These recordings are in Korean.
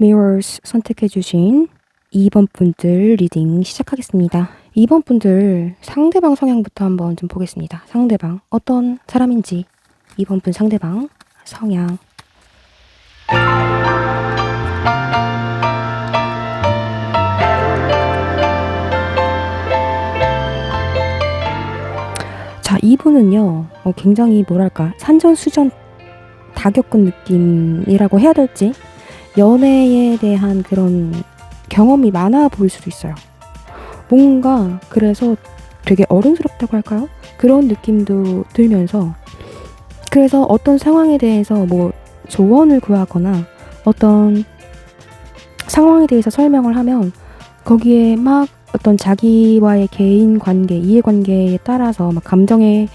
Mirrors 선택해주신 2번 분들 리딩 시작하겠습니다. 2번 분들 상대방 성향부터 한번 좀 보겠습니다. 상대방 어떤 사람인지 2번 분 상대방 성향. 자, 이분은요 굉장히 뭐랄까 산전수전 다 겪은 느낌이라고 해야 될지 연애에 대한 그런 경험이 많아 보일 수도 있어요. 뭔가 그래서 되게 어른스럽다고 할까요? 그런 느낌도 들면서 그래서 어떤 상황에 대해서 뭐 조언을 구하거나 어떤 상황에 대해서 설명을 하면 거기에 막 어떤 자기와의 개인 관계, 이해관계에 따라서 막 감정에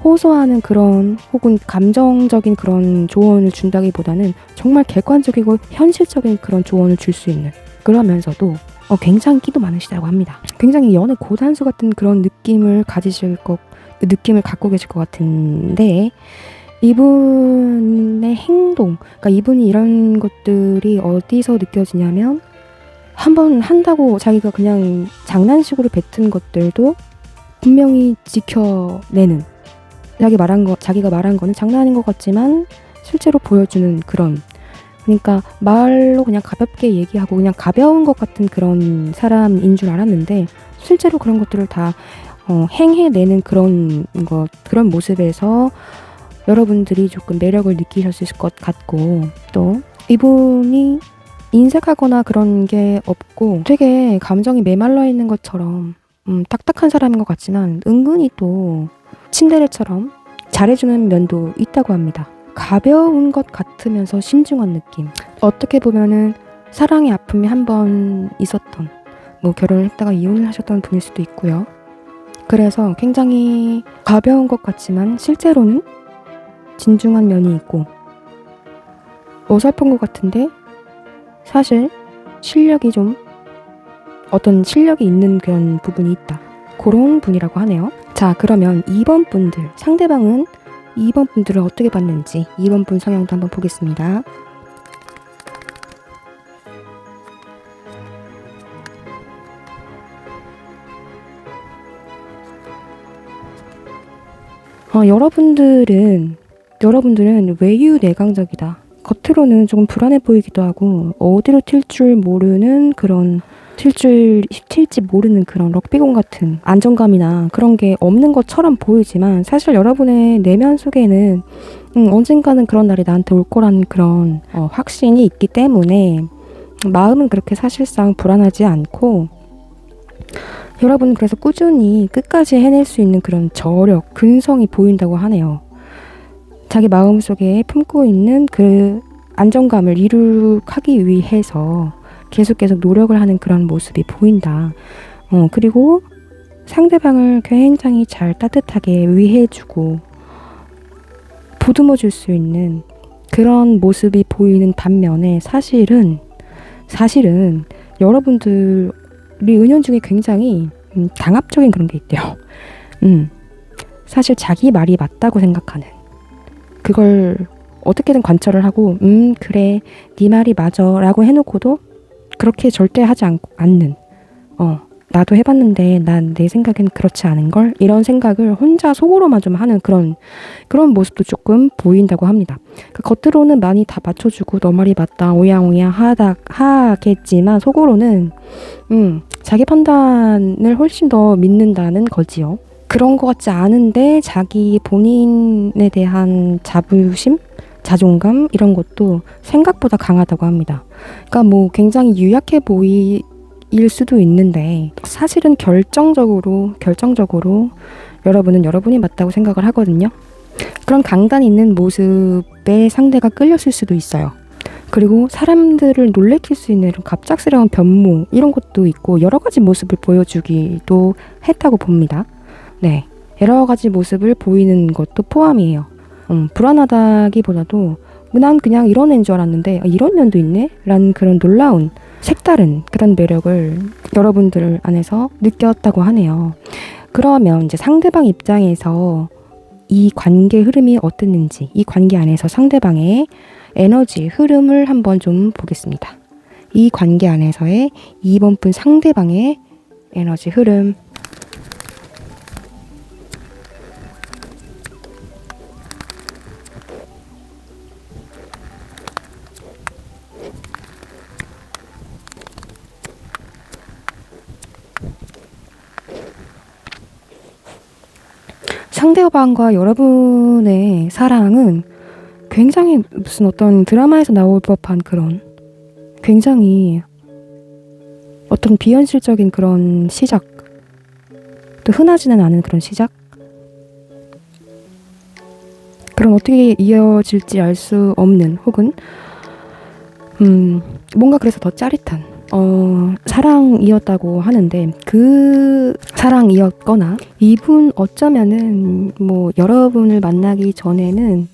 호소하는 그런 혹은 감정적인 그런 조언을 준다기보다는 정말 객관적이고 현실적인 그런 조언을 줄 수 있는, 그러면서도 굉장히 끼도 많으시다고 합니다. 굉장히 연애 고단수 같은 그런 느낌을 갖고 계실 것 같은데, 이분의 행동, 그러니까 이분이 이런 것들이 어디서 느껴지냐면, 한번 한다고 자기가 그냥 장난식으로 뱉은 것들도 분명히 지켜내는, 자기가 말한 거는 장난인 것 같지만 실제로 보여주는 그런, 그러니까 말로 그냥 가볍게 얘기하고 그냥 가벼운 것 같은 그런 사람인 줄 알았는데 실제로 그런 것들을 다 행해내는 그런 모습에서 여러분들이 조금 매력을 느끼셨을 것 같고, 또 이분이 인색하거나 그런 게 없고 되게 감정이 메말라 있는 것처럼 딱딱한 사람인 것 같지만 은근히 또 친데레처럼 잘해주는 면도 있다고 합니다. 가벼운 것 같으면서 신중한 느낌. 어떻게 보면은 사랑의 아픔이 한 번 있었던, 뭐 결혼을 했다가 이혼을 하셨던 분일 수도 있고요. 그래서 굉장히 가벼운 것 같지만 실제로는 진중한 면이 있고, 어설픈 것 같은데 사실 실력이 있는 그런 부분이 있다. 그런 분이라고 하네요. 자, 그러면 2번 분들, 상대방은 2번 분들을 어떻게 봤는지 2번 분 성향도 한번 보겠습니다. 여러분들은 외유내강적이다. 겉으로는 조금 불안해 보이기도 하고 어디로 튈지 모르는 그런 럭비공 같은 안정감이나 그런 게 없는 것처럼 보이지만 사실 여러분의 내면 속에는 언젠가는 그런 날이 나한테 올 거라는 그런 확신이 있기 때문에 마음은 그렇게 사실상 불안하지 않고, 여러분은 그래서 꾸준히 끝까지 해낼 수 있는 그런 저력, 근성이 보인다고 하네요. 자기 마음속에 품고 있는 그 안정감을 이룩하기 위해서 계속 노력을 하는 그런 모습이 보인다. 그리고 상대방을 굉장히 잘 따뜻하게 위해주고 보듬어줄 수 있는 그런 모습이 보이는 반면에 사실은 여러분들이 은연중에 굉장히 강압적인 그런 게 있대요. 사실 자기 말이 맞다고 생각하는, 그걸 어떻게든 관철을 하고 그래 네 말이 맞아 라고 해놓고도 그렇게 절대 하지 않는, 나도 해봤는데 난 내 생각엔 그렇지 않은걸, 이런 생각을 혼자 속으로만 좀 하는 그런 모습도 조금 보인다고 합니다. 겉으로는 많이 다 맞춰주고 너 말이 맞다 오양오양 하겠지만 속으로는 자기 판단을 훨씬 더 믿는다는 거지요. 그런 것 같지 않은데 자기 본인에 대한 자부심, 자존감 이런 것도 생각보다 강하다고 합니다. 그러니까 뭐 굉장히 유약해 보일 수도 있는데 사실은 결정적으로 여러분은 여러분이 맞다고 생각을 하거든요. 그런 강단 있는 모습에 상대가 끌렸을 수도 있어요. 그리고 사람들을 놀래킬 수 있는 이런 갑작스러운 변모 이런 것도 있고 여러 가지 모습을 보여주기도 했다고 봅니다. 네, 여러 가지 모습을 보이는 것도 포함이에요. 불안하다기보다도 난 그냥 이런 애인 줄 알았는데 이런 면도 있네? 라는 그런 놀라운 색다른 그런 매력을 여러분들 안에서 느꼈다고 하네요. 그러면 이제 상대방 입장에서 이 관계 흐름이 어땠는지, 이 관계 안에서 상대방의 에너지 흐름을 한번 좀 보겠습니다. 이 관계 안에서의 2번 분 상대방의 에너지 흐름. 상대방과 여러분의 사랑은 굉장히 무슨 어떤 드라마에서 나올 법한 그런 굉장히 어떤 비현실적인 그런 시작, 또 흔하지는 않은 그런 시작, 그런 어떻게 이어질지 알 수 없는, 혹은 뭔가 그래서 더 짜릿한 사랑이었다고 하는데, 그 사랑이었거나 이분 어쩌면은 뭐 여러분을 만나기 전에는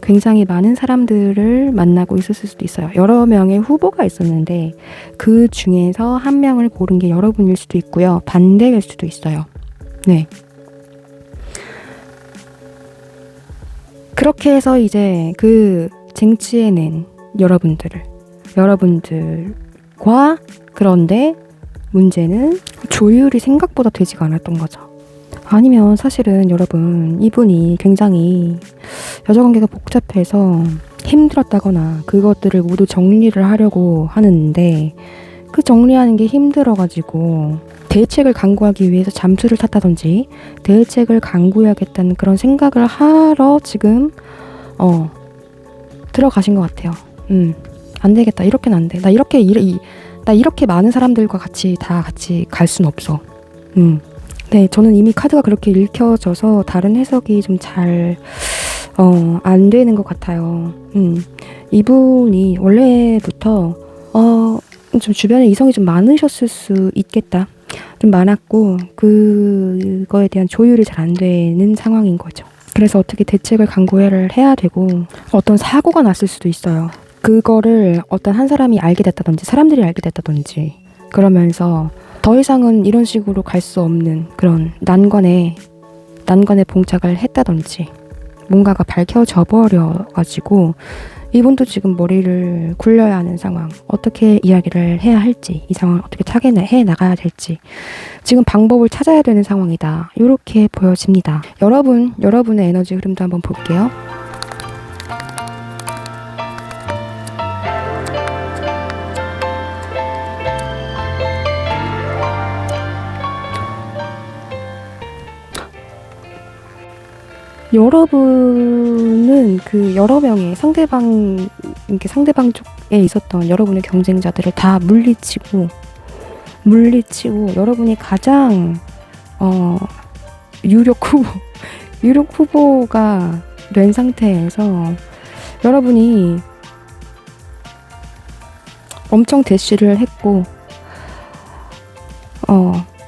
굉장히 많은 사람들을 만나고 있었을 수도 있어요. 여러 명의 후보가 있었는데 그 중에서 한 명을 고른 게 여러분일 수도 있고요. 반대일 수도 있어요. 네. 그렇게 해서 이제 그 쟁취해낸 여러분들과, 그런데 문제는 조율이 생각보다 되지가 않았던 거죠. 아니면 사실은 여러분, 이분이 굉장히 여자관계가 복잡해서 힘들었다거나 그것들을 모두 정리를 하려고 하는데, 그 정리하는 게 힘들어가지고 대책을 강구하기 위해서 잠수를 탔다든지, 대책을 강구해야겠다는 그런 생각을 하러 지금 들어가신 것 같아요. 안 되겠다. 이렇게는 안 돼. 나 이렇게 많은 사람들과 같이 갈 순 없어. 네, 저는 이미 카드가 그렇게 읽혀져서 다른 해석이 좀 잘 안 되는 것 같아요. 이분이 원래부터 좀 주변에 이성이 좀 많으셨을 수 있겠다. 좀 많았고 그거에 대한 조율이 잘 안 되는 상황인 거죠. 그래서 어떻게 대책을 강구를 해야 되고, 어떤 사고가 났을 수도 있어요. 그거를 어떤 한 사람이 알게 됐다든지 사람들이 알게 됐다든지, 그러면서 더 이상은 이런 식으로 갈 수 없는 그런 난관에 봉착을 했다든지, 뭔가가 밝혀져 버려가지고 이분도 지금 머리를 굴려야 하는 상황, 어떻게 이야기를 해야 할지, 이 상황을 어떻게 타개해 나가야 될지 지금 방법을 찾아야 되는 상황이다, 이렇게 보여집니다. 여러분의 에너지 흐름도 한번 볼게요. 여러분은 그 여러 명의 상대방 쪽에 있었던 여러분의 경쟁자들을 다 물리치고 여러분이 가장 유력 후보가 된 상태에서 여러분이 엄청 대쉬를 했고,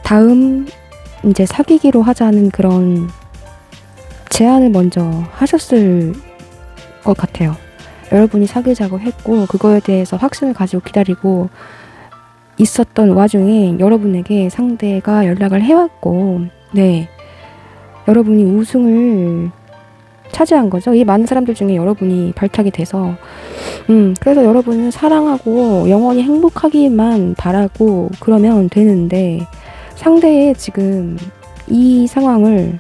다음 이제 사귀기로 하자는 그런 제안을 먼저 하셨을 것 같아요. 여러분이 사귀자고 했고, 그거에 대해서 확신을 가지고 기다리고 있었던 와중에 여러분에게 상대가 연락을 해왔고, 네, 여러분이 우승을 차지한 거죠. 이 많은 사람들 중에 여러분이 발탁이 돼서, 그래서 여러분은 사랑하고 영원히 행복하기만 바라고 그러면 되는데, 상대의 지금 이 상황을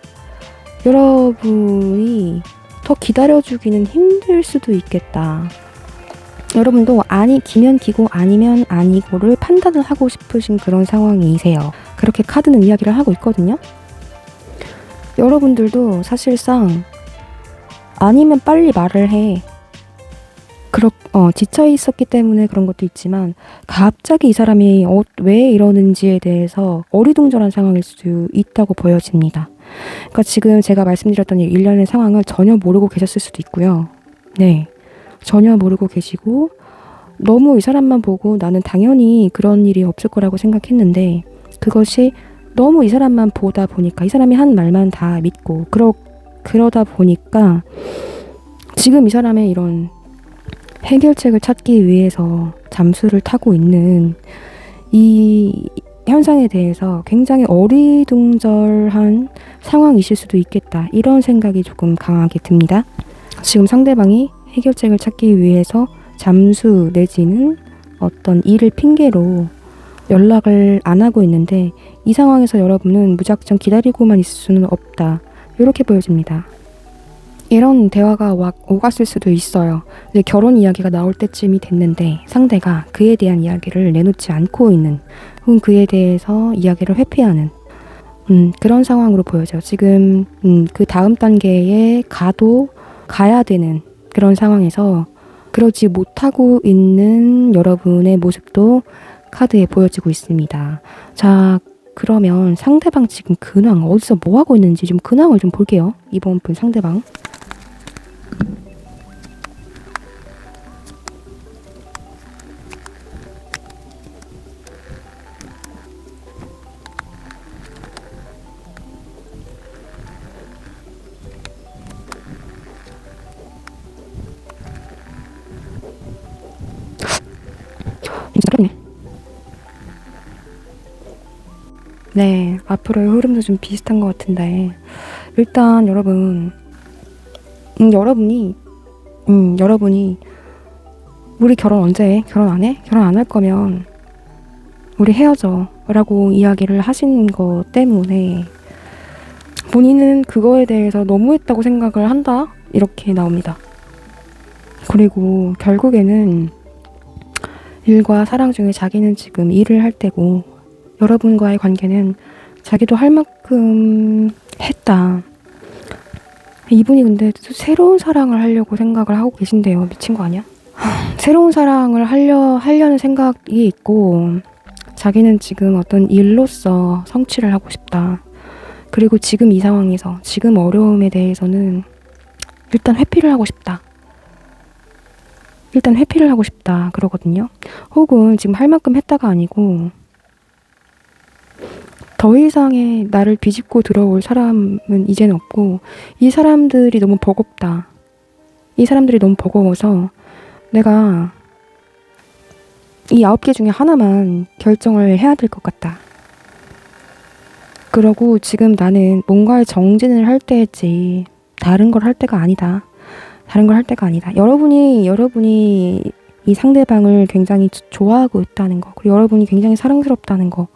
여러분이 더 기다려주기는 힘들 수도 있겠다. 여러분도 기면 기고 아니면 아니고를 판단을 하고 싶으신 그런 상황이세요. 그렇게 카드는 이야기를 하고 있거든요. 여러분들도 사실상 아니면 빨리 말을 해. 지쳐 있었기 때문에 그런 것도 있지만, 갑자기 이 사람이 왜 이러는지에 대해서 어리둥절한 상황일 수도 있다고 보여집니다. 그러니까 지금 제가 말씀드렸던 이 일련의 상황을 전혀 모르고 계셨을 수도 있고요. 네, 전혀 모르고 계시고 너무 이 사람만 보고 나는 당연히 그런 일이 없을 거라고 생각했는데, 그것이 너무 이 사람만 보다 보니까, 이 사람이 한 말만 다 믿고 그러다 보니까 지금 이 사람의 이런 해결책을 찾기 위해서 잠수를 타고 있는 이 현상에 대해서 굉장히 어리둥절한 상황이실 수도 있겠다, 이런 생각이 조금 강하게 듭니다. 지금 상대방이 해결책을 찾기 위해서 잠수 내지는 어떤 일을 핑계로 연락을 안 하고 있는데 이 상황에서 여러분은 무작정 기다리고만 있을 수는 없다. 이렇게 보여집니다. 이런 대화가 오갔을 수도 있어요. 이제 결혼 이야기가 나올 때쯤이 됐는데 상대가 그에 대한 이야기를 내놓지 않고 있는 혹은 그에 대해서 이야기를 회피하는 그런 상황으로 보여져요. 지금 그 다음 단계에 가야 되는 그런 상황에서 그러지 못하고 있는 여러분의 모습도 카드에 보여지고 있습니다. 자, 그러면 상대방 지금 근황 어디서 뭐 하고 있는지 좀 근황을 좀 볼게요. 이번 분 상대방. 진짜 그러네. 네, 앞으로의 흐름도 좀 비슷한 것 같은데 일단 여러분이 우리 결혼 언제 해? 결혼 안 해? 결혼 안 할 거면 우리 헤어져 라고 이야기를 하신 것 때문에 본인은 그거에 대해서 너무했다고 생각을 한다? 이렇게 나옵니다. 그리고 결국에는 일과 사랑 중에 자기는 지금 일을 할 때고 여러분과의 관계는 자기도 할 만큼 했다. 이분이 근데 새로운 사랑을 하려고 생각을 하고 계신데요. 미친 거 아니야? 새로운 사랑을 하려는 생각이 있고 자기는 지금 어떤 일로서 성취를 하고 싶다. 그리고 지금 이 상황에서 지금 어려움에 대해서는 일단 회피를 하고 싶다. 그러거든요. 혹은 지금 할 만큼 했다가 아니고 더 이상의 나를 비집고 들어올 사람은 이제는 없고 이 사람들이 너무 버겁다. 이 사람들이 너무 버거워서 내가 이 9개 중에 하나만 결정을 해야 될 것 같다. 그러고 지금 나는 뭔가에 정진을 할 때지 다른 걸 할 때가 아니다. 여러분이 이 상대방을 굉장히 좋아하고 있다는 거, 그리고 여러분이 굉장히 사랑스럽다는 거,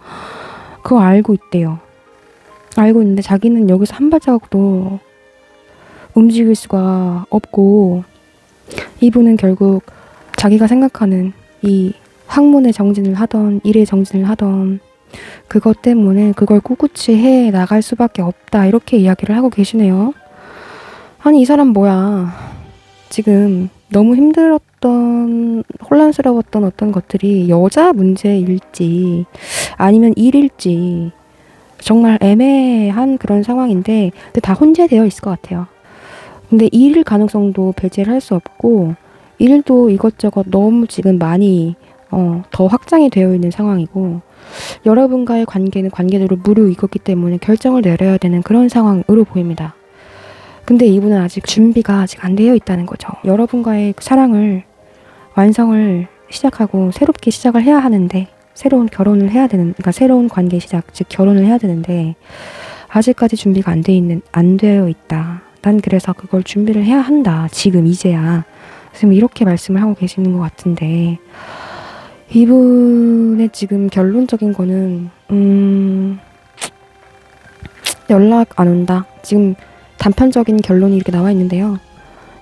그거 알고 있대요. 알고 있는데 자기는 여기서 한 발자국도 움직일 수가 없고 이분은 결국 자기가 생각하는 이 학문에 정진을 하던 일에 정진을 하던 그것 때문에 그걸 꿋꿋이 해 나갈 수밖에 없다. 이렇게 이야기를 하고 계시네요. 아니 이 사람 뭐야. 지금 너무 힘들었던 혼란스러웠던 어떤 것들이 여자 문제일지 아니면 일일지 정말 애매한 그런 상황인데 근데 다 혼재되어 있을 것 같아요. 근데 일 가능성도 배제를 할 수 없고 일도 이것저것 너무 지금 많이 더 확장이 되어 있는 상황이고 여러분과의 관계는 관계대로 무르익었기 때문에 결정을 내려야 되는 그런 상황으로 보입니다. 근데 이분은 아직 준비가 아직 안 되어 있다는 거죠. 여러분과의 사랑을 완성을 시작하고 새롭게 시작을 해야 하는데 새로운 결혼을 해야 되는 그러니까 새로운 관계 시작 즉 결혼을 해야 되는데 아직까지 준비가 안 되어 있다. 난 그래서 그걸 준비를 해야 한다. 지금 이제야. 지금 이렇게 말씀을 하고 계시는 것 같은데 이분의 지금 결론적인 거는 연락 안 온다. 지금 단편적인 결론이 이렇게 나와 있는데요.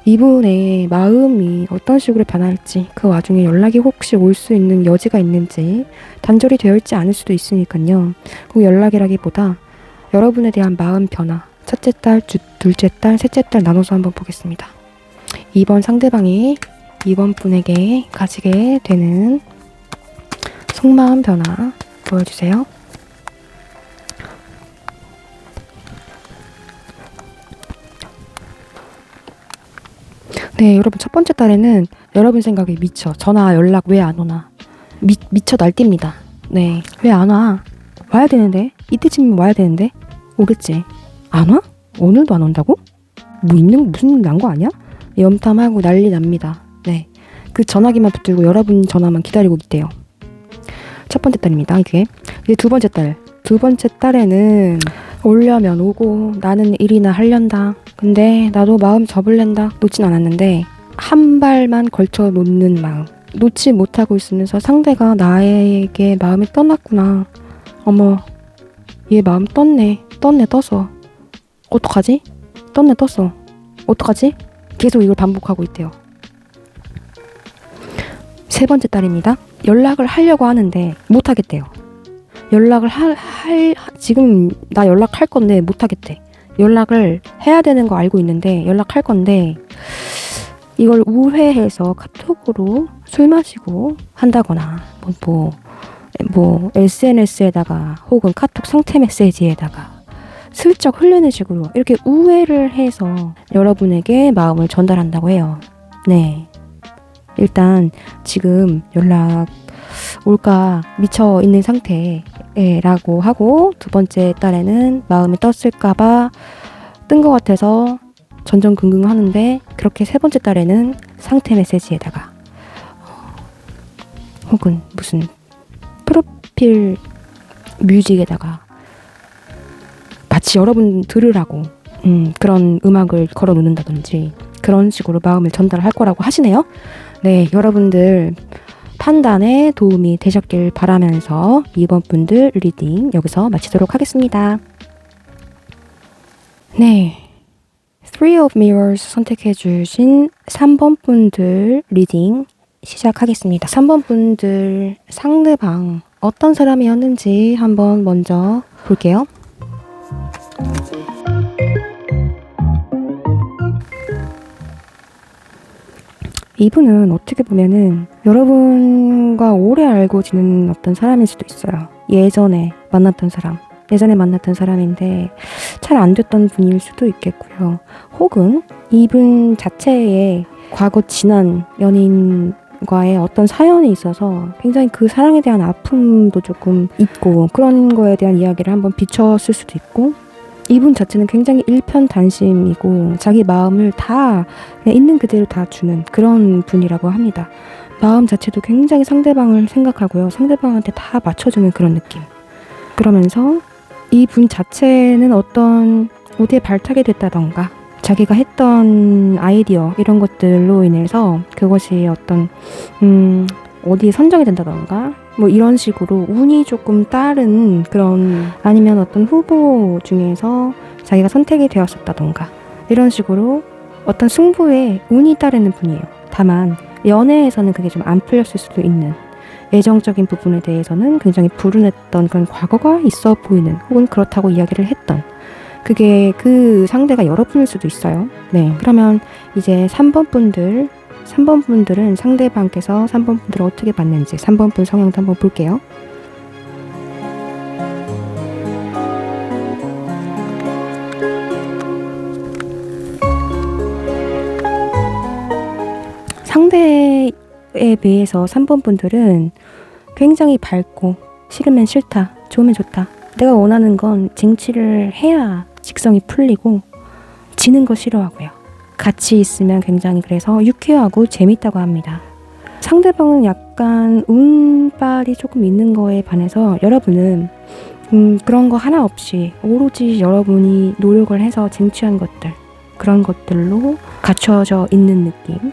이분의 마음이 어떤 식으로 변할지 그 와중에 연락이 혹시 올 수 있는 여지가 있는지 단절이 되어 있지 않을 수도 있으니까요. 그 연락이라기보다 여러분에 대한 마음 변화 첫째 딸, 둘째 딸, 셋째 딸 나눠서 한번 보겠습니다. 이번 상대방이 이번 분에게 가지게 되는 속마음 변화 보여주세요. 네, 여러분 첫 번째 달에는 여러분 생각에 미쳐 전화 연락 왜 안 오나 미쳐 날뜁니다. 네, 왜 안 와? 와야 되는데 이때쯤이면 와야 되는데 오겠지. 안 와? 오늘도 안 온다고? 무슨 일 난 거 아니야? 염탐하고 난리 납니다. 네, 그 전화기만 붙들고 여러분 전화만 기다리고 있대요. 첫 번째 달입니다. 이게 이제 두 번째 달에는 오려면 오고 나는 일이나 하련다. 근데 나도 마음 접을랜다. 놓진 않았는데 한 발만 걸쳐 놓는 마음. 놓지 못하고 있으면서 상대가 나에게 마음이 떠났구나. 어머, 얘 마음 떴네. 떴어. 어떡하지? 떴어. 어떡하지? 계속 이걸 반복하고 있대요. 세 번째 딸입니다. 연락을 하려고 하는데 못하겠대요. 연락을 지금 나 연락할 건데 못하겠대. 연락을 해야 되는 거 알고 있는데 연락할 건데 이걸 우회해서 카톡으로 술 마시고 한다거나 뭐 SNS에다가 혹은 카톡 상태 메시지에다가 슬쩍 흘리는 식으로 이렇게 우회를 해서 여러분에게 마음을 전달한다고 해요. 네. 일단 지금 연락 올까 미쳐 있는 상태라고 하고, 두 번째 딸에는 마음이 떴을까봐 뜬 것 같아서 전전긍긍 하는데, 그렇게 세 번째 딸에는 상태 메시지에다가 혹은 무슨 프로필 뮤직에다가 마치 여러분 들으라고 그런 음악을 걸어 놓는다든지 그런 식으로 마음을 전달할 거라고 하시네요. 네, 여러분들 판단에 도움이 되셨길 바라면서 이번 분들 리딩 여기서 마치도록 하겠습니다. 네, Three of Mirrors 선택해 주신 3번 분들 리딩 시작하겠습니다. 3번 분들 상대방 어떤 사람이었는지 한번 먼저 볼게요. 이분은 어떻게 보면은 여러분과 오래 알고 지낸 어떤 사람일 수도 있어요. 예전에 만났던 사람인데 잘 안 됐던 분일 수도 있겠고요. 혹은 이분 자체의 과거 지난 연인과의 어떤 사연이 있어서 굉장히 그 사랑에 대한 아픔도 조금 있고 그런 거에 대한 이야기를 한번 비췄을 수도 있고, 이분 자체는 굉장히 일편단심이고 자기 마음을 다 그냥 있는 그대로 다 주는 그런 분이라고 합니다. 마음 자체도 굉장히 상대방을 생각하고요. 상대방한테 다 맞춰주는 그런 느낌. 그러면서 이분 자체는 어떤 어디에 발탁이 됐다던가 자기가 했던 아이디어 이런 것들로 인해서 그것이 어떤 어디에 선정이 된다던가 뭐 이런 식으로 운이 조금 따른 그런, 아니면 어떤 후보 중에서 자기가 선택이 되었었다던가 이런 식으로 어떤 승부에 운이 따르는 분이에요. 다만 연애에서는 그게 좀 안 풀렸을 수도 있는, 애정적인 부분에 대해서는 굉장히 불운했던 그런 과거가 있어 보이는, 혹은 그렇다고 이야기를 했던, 그게 그 상대가 여러분일 수도 있어요. 네, 그러면 이제 3번 분들은 상대방께서 3번 분들을 어떻게 봤는지 3번 분 성향도 한번 볼게요. 상대에 비해서 3번 분들은 굉장히 밝고, 싫으면 싫다, 좋으면 좋다, 내가 원하는 건 쟁취를 해야 직성이 풀리고, 지는 거 싫어하고요. 같이 있으면 굉장히 그래서 유쾌하고 재밌다고 합니다. 상대방은 약간 운빨이 조금 있는 거에 반해서 여러분은 그런 거 하나 없이 오로지 여러분이 노력을 해서 쟁취한 것들, 그런 것들로 갖춰져 있는 느낌.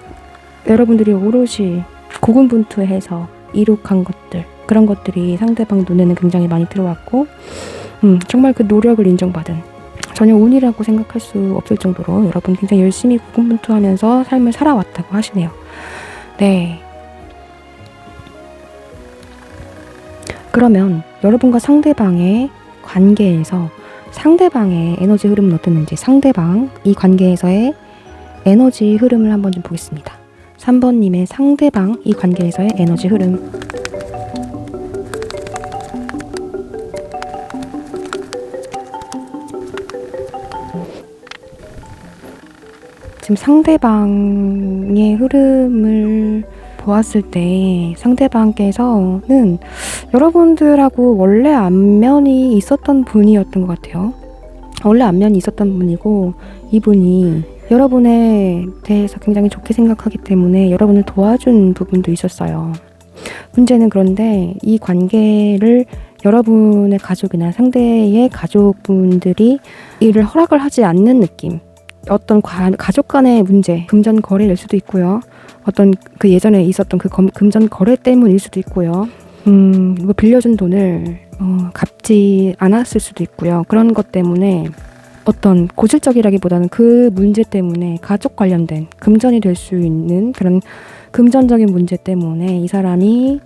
여러분들이 오롯이 고군분투해서 이룩한 것들, 그런 것들이 상대방 눈에는 굉장히 많이 들어왔고, 정말 그 노력을 인정받은, 전혀 운이라고 생각할 수 없을 정도로 여러분 굉장히 열심히 고군분투하면서 삶을 살아왔다고 하시네요. 네. 그러면 여러분과 상대방의 관계에서 상대방의 에너지 흐름은 어땠는지, 상대방 이 관계에서의 에너지 흐름을 한번 좀 보겠습니다. 3번님의 상대방 이 관계에서의 에너지 흐름. 지금 상대방의 흐름을 보았을 때 상대방께서는 여러분들하고 원래 안면이 있었던 분이었던 것 같아요. 원래 안면이 있었던 분이고, 이분이 여러분에 대해서 굉장히 좋게 생각하기 때문에 여러분을 도와준 부분도 있었어요. 문제는 그런데 이 관계를 여러분의 가족이나 상대의 가족분들이 이를 허락을 하지 않는 느낌, 어떤 가족 간의 문제, 금전 거래일 수도 있고요. 어떤 그 예전에 있었던 그 금전 거래 때문일 수도 있고요. 뭐 빌려준 돈을 갚지 않았을 수도 있고요. 그런 것 때문에 어떤 고질적이라기보다는 그 문제 때문에 가족 관련된 금전이 될 수 있는 그런 금전적인 문제 때문에 이 사람이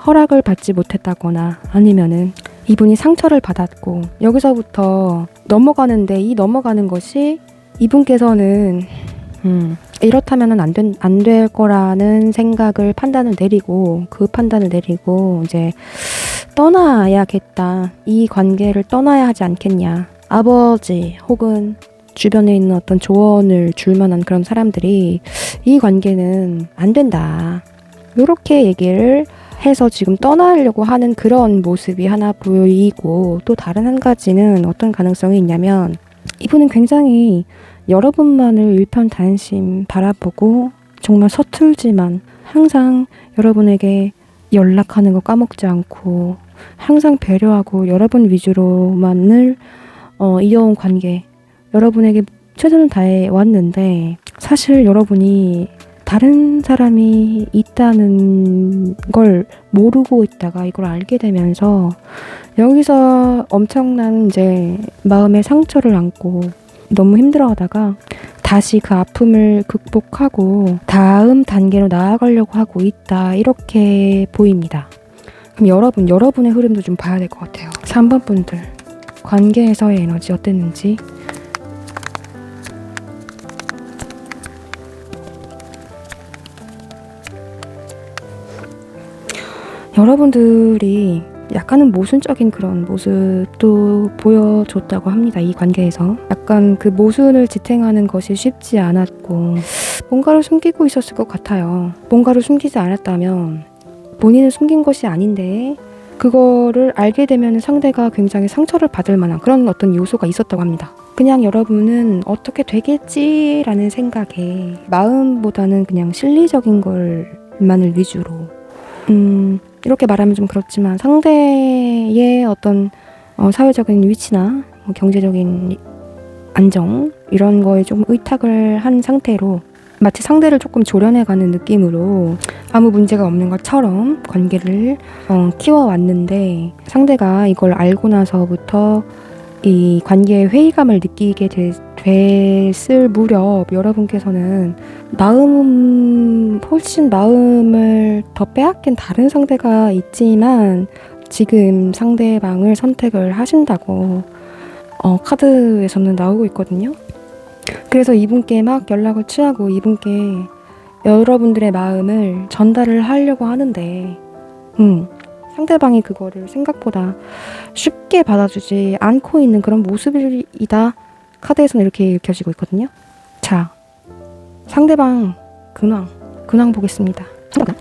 허락을 받지 못했다거나 아니면은 이분이 상처를 받았고 여기서부터 넘어가는데 이 넘어가는 것이 이분께서는 이렇다면은 안 될 거라는 생각을 판단을 내리고 그 판단을 내리고 이제 떠나야겠다. 이 관계를 떠나야 하지 않겠냐. 아버지 혹은 주변에 있는 어떤 조언을 줄 만한 그런 사람들이 이 관계는 안 된다. 이렇게 얘기를 해서 지금 떠나려고 하는 그런 모습이 하나 보이고 또 다른 한 가지는 어떤 가능성이 있냐면 이분은 굉장히 여러분만을 일편단심 바라보고 정말 서툴지만 항상 여러분에게 연락하는 거 까먹지 않고 항상 배려하고 여러분 위주로만을 이어온 관계 여러분에게 최선을 다해 왔는데 사실 여러분이 다른 사람이 있다는 걸 모르고 있다가 이걸 알게 되면서 여기서 엄청난 이제 마음의 상처를 안고 너무 힘들어하다가 다시 그 아픔을 극복하고 다음 단계로 나아가려고 하고 있다 이렇게 보입니다. 그럼 여러분의 흐름도 좀 봐야 될 것 같아요. 3번 분들 관계에서의 에너지 어땠는지 여러분들이 약간은 모순적인 그런 모습도 보여줬다고 합니다. 이 관계에서 약간 그 모순을 지탱하는 것이 쉽지 않았고 뭔가를 숨기고 있었을 것 같아요. 뭔가를 숨기지 않았다면 본인은 숨긴 것이 아닌데 그거를 알게 되면 상대가 굉장히 상처를 받을 만한 그런 어떤 요소가 있었다고 합니다. 그냥 여러분은 어떻게 되겠지라는 생각에 마음보다는 그냥 실리적인 걸만을 위주로 이렇게 말하면 좀 그렇지만 상대의 어떤 사회적인 위치나 경제적인 안정 이런 거에 조금 의탁을 한 상태로 마치 상대를 조금 조련해가는 느낌으로 아무 문제가 없는 것처럼 관계를 키워왔는데 상대가 이걸 알고 나서부터 이 관계의 회의감을 느끼게 됐을 무렵 여러분께서는 훨씬 마음을 더 빼앗긴 다른 상대가 있지만 지금 상대방을 선택을 하신다고 카드에서는 나오고 있거든요. 그래서 이분께 막 연락을 취하고 이분께 여러분들의 마음을 전달을 하려고 하는데 상대방이 그거를 생각보다 쉽게 받아주지 않고 있는 그런 모습이다. 카드에서는 이렇게 읽혀지고 있거든요. 자, 상대방 근황 보겠습니다. 근황.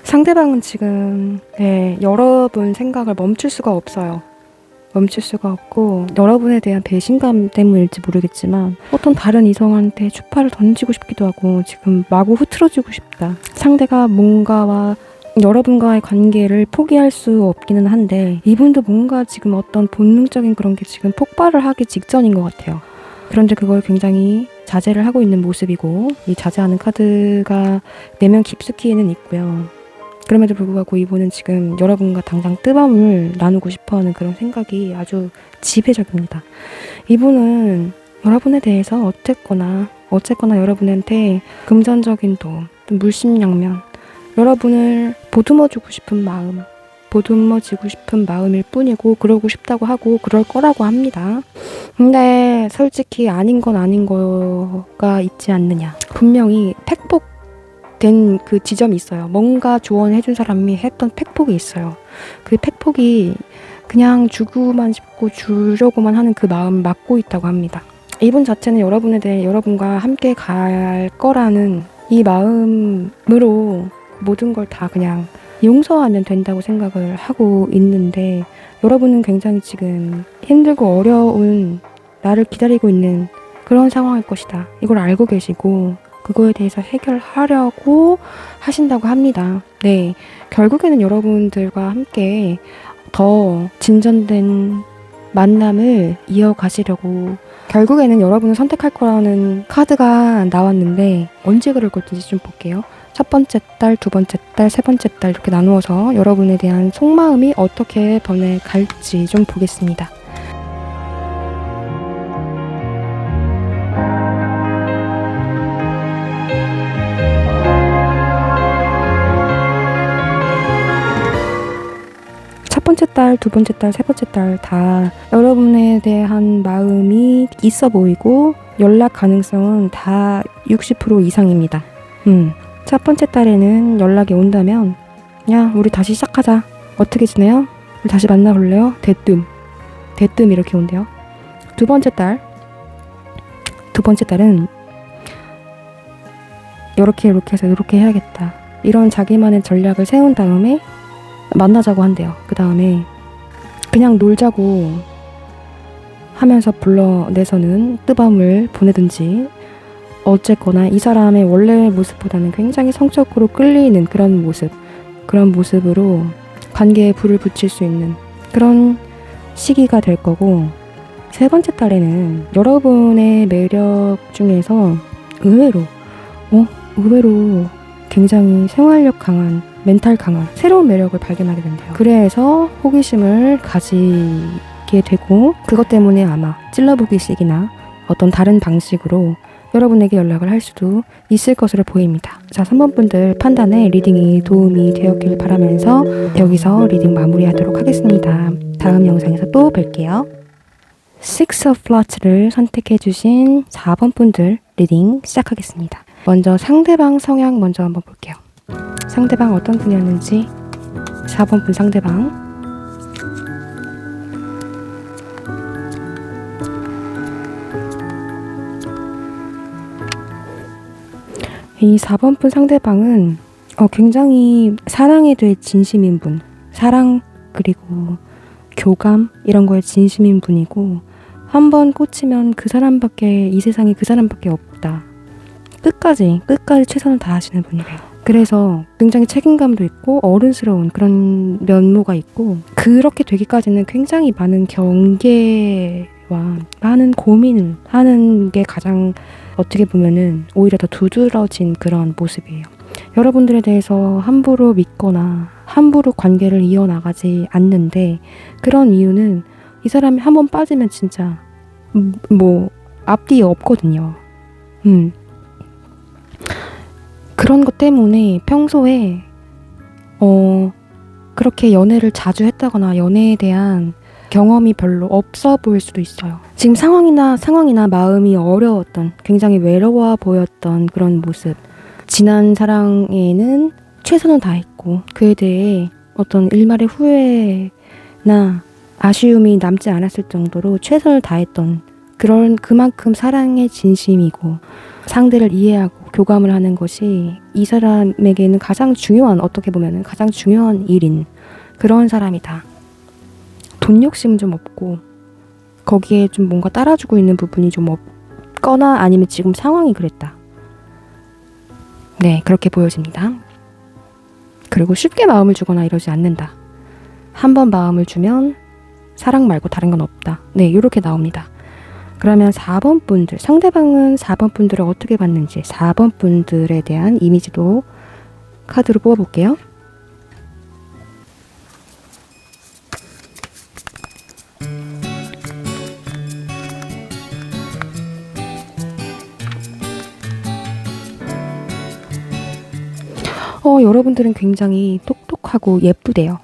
상대방은 지금 여러분 생각을 멈출 수가 없어요. 멈출 수가 없고 여러분에 대한 배신감 때문일지 모르겠지만 어떤 다른 이성한테 추파를 던지고 싶기도 하고 지금 마구 흐트러지고 싶다. 상대가 뭔가와 여러분과의 관계를 포기할 수 없기는 한데 이분도 뭔가 지금 어떤 본능적인 그런 게 지금 폭발을 하기 직전인 것 같아요. 그런데 그걸 굉장히 자제를 하고 있는 모습이고 이 자제하는 카드가 내면 깊숙이는 있고요. 그럼에도 불구하고 이분은 지금 여러분과 당장 뜨밤을 나누고 싶어하는 그런 생각이 아주 지배적입니다. 이분은 여러분에 대해서 어쨌거나 여러분한테 금전적인 도움, 물심양면, 여러분을 보듬어주고 싶은 마음, 보듬어지고 싶은 마음일 뿐이고 그러고 싶다고 하고 그럴 거라고 합니다. 근데 솔직히 아닌 건 아닌 거가 있지 않느냐. 분명히 팩폭 된 그 지점이 있어요. 뭔가 조언해준 사람이 했던 팩폭이 있어요. 그 팩폭이 그냥 주고만 싶고 주려고만 하는 그 마음 막고 있다고 합니다. 이분 자체는 여러분에 대해 여러분과 함께 갈 거라는 이 마음으로 모든 걸 다 그냥 용서하면 된다고 생각을 하고 있는데 여러분은 굉장히 지금 힘들고 어려운 나를 기다리고 있는 그런 상황일 것이다. 이걸 알고 계시고 그거에 대해서 해결하려고 하신다고 합니다. 네, 결국에는 여러분들과 함께 더 진전된 만남을 이어가시려고 결국에는 여러분을 선택할 거라는 카드가 나왔는데 언제 그럴 건지 좀 볼게요. 첫 번째 달, 두 번째 달, 세 번째 달 이렇게 나누어서 여러분에 대한 속마음이 어떻게 변해갈지 좀 보겠습니다. 첫 번째 달, 두 번째 달, 세 번째 달 다 여러분에 대한 마음이 있어 보이고 연락 가능성은 다 60% 이상입니다. 첫 번째 달에는 연락이 온다면 야, 우리 다시 시작하자. 어떻게 지내요? 우리 다시 만나볼래요? 대뜸 이렇게 온대요. 두 번째 달은 이렇게 해서 이렇게 해야겠다. 이런 자기만의 전략을 세운 다음에 만나자고 한대요. 그 다음에 그냥 놀자고 하면서 불러내서는 뜨밤을 보내든지 어쨌거나 이 사람의 원래 모습보다는 굉장히 성적으로 끌리는 그런 모습으로 관계에 불을 붙일 수 있는 그런 시기가 될 거고, 세 번째 달에는 여러분의 매력 중에서 의외로 굉장히 생활력 강한, 멘탈 강한 새로운 매력을 발견하게 된대요. 그래서 호기심을 가지게 되고 그것 때문에 아마 찔러보기식이나 어떤 다른 방식으로 여러분에게 연락을 할 수도 있을 것으로 보입니다. 자, 3번 분들 판단에 리딩이 도움이 되었길 바라면서 여기서 리딩 마무리하도록 하겠습니다. 다음 영상에서 또 뵐게요. Six of Hearts를 선택해주신 4번 분들 리딩 시작하겠습니다. 먼저 상대방 성향 먼저 한번 볼게요. 상대방 어떤 분이었는지. 4번 분 상대방. 이 4번 분 상대방은 굉장히 사랑에 대해 진심인 분, 사랑 그리고 교감 이런 거에 진심인 분이고, 한번 꽂히면 이 세상에 그 사람밖에 없다. 끝까지 최선을 다하시는 분이래요. 그래서 굉장히 책임감도 있고 어른스러운 그런 면모가 있고, 그렇게 되기까지는 굉장히 많은 경계와 많은 고민을 하는 게 가장 어떻게 보면은 오히려 더 두드러진 그런 모습이에요. 여러분들에 대해서 함부로 믿거나 함부로 관계를 이어나가지 않는데, 그런 이유는 이 사람이 한번 빠지면 진짜 앞뒤 없거든요. 그런 것 때문에 평소에 그렇게 연애를 자주 했다거나 연애에 대한 경험이 별로 없어 보일 수도 있어요. 지금 상황이나 마음이 어려웠던, 굉장히 외로워 보였던 그런 모습, 지난 사랑에는 최선을 다했고 그에 대해 어떤 일말의 후회나 아쉬움이 남지 않았을 정도로 최선을 다했던 그만큼 사랑의 진심이고 상대를 이해하고 교감을 하는 것이 이 사람에게는 어떻게 보면 가장 중요한 일인 그런 사람이다. 돈 욕심은 좀 없고 거기에 좀 뭔가 따라주고 있는 부분이 좀 없거나 아니면 지금 상황이 그랬다. 네, 그렇게 보여집니다. 그리고 쉽게 마음을 주거나 이러지 않는다. 한번 마음을 주면 사랑 말고 다른 건 없다. 네, 이렇게 나옵니다. 그러면 4번 분들, 상대방은 4번 분들을 어떻게 봤는지 4번 분들에 대한 이미지도 카드로 뽑아볼게요. 여러분들은 굉장히 똑똑하고 예쁘대요.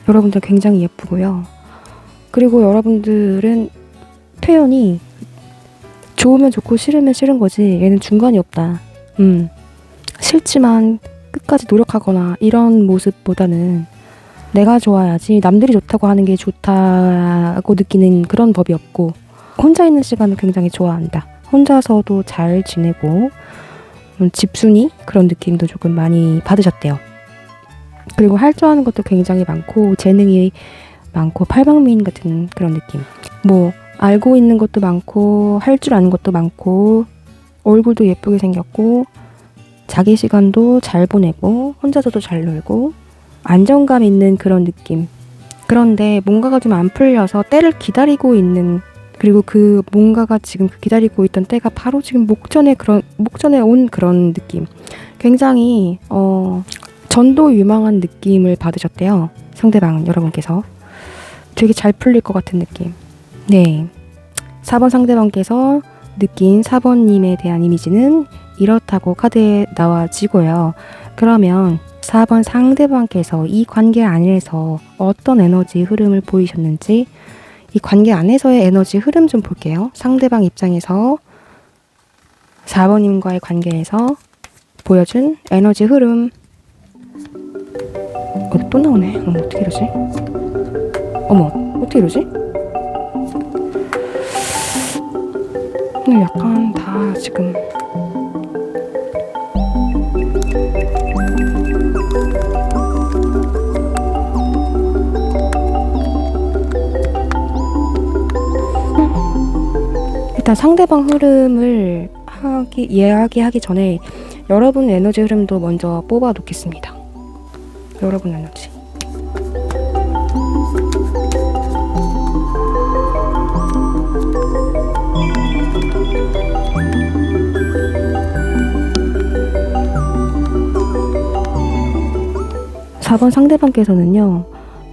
여러분들 굉장히 예쁘고요. 그리고 여러분들은 표현이 좋으면 좋고 싫으면 싫은 거지, 얘는 중간이 없다. 싫지만 끝까지 노력하거나 이런 모습보다는 내가 좋아야지 남들이 좋다고 하는 게 좋다고 느끼는 그런 법이 없고, 혼자 있는 시간을 굉장히 좋아한다. 혼자서도 잘 지내고 집순이 그런 느낌도 조금 많이 받으셨대요. 그리고 할 줄 아는 것도 굉장히 많고 재능이 많고 팔방미인 같은 그런 느낌. 뭐 알고 있는 것도 많고 할 줄 아는 것도 많고 얼굴도 예쁘게 생겼고 자기 시간도 잘 보내고 혼자서도 잘 놀고 안정감 있는 그런 느낌. 그런데 뭔가가 좀 안 풀려서 때를 기다리고 있는, 그리고 그 뭔가가 지금 기다리고 있던 때가 바로 지금 목전에 온 그런 느낌. 굉장히 전도 유망한 느낌을 받으셨대요. 상대방은, 여러분께서. 되게 잘 풀릴 것 같은 느낌. 네. 4번 상대방께서 느낀 4번님에 대한 이미지는 이렇다고 카드에 나와지고요. 그러면 4번 상대방께서 이 관계 안에서 어떤 에너지 흐름을 보이셨는지, 이 관계 안에서의 에너지 흐름 좀 볼게요. 상대방 입장에서 4번님과의 관계에서 보여준 에너지 흐름. 또 나오네. 어떻게 이러지? 어떻게 이러지? 약간 다 지금 일단 상대방 흐름을 이야기하기 전에 여러분 에너지 흐름도 먼저 뽑아 놓겠습니다. 여러분 에너지. (4번) 상대방께서는요,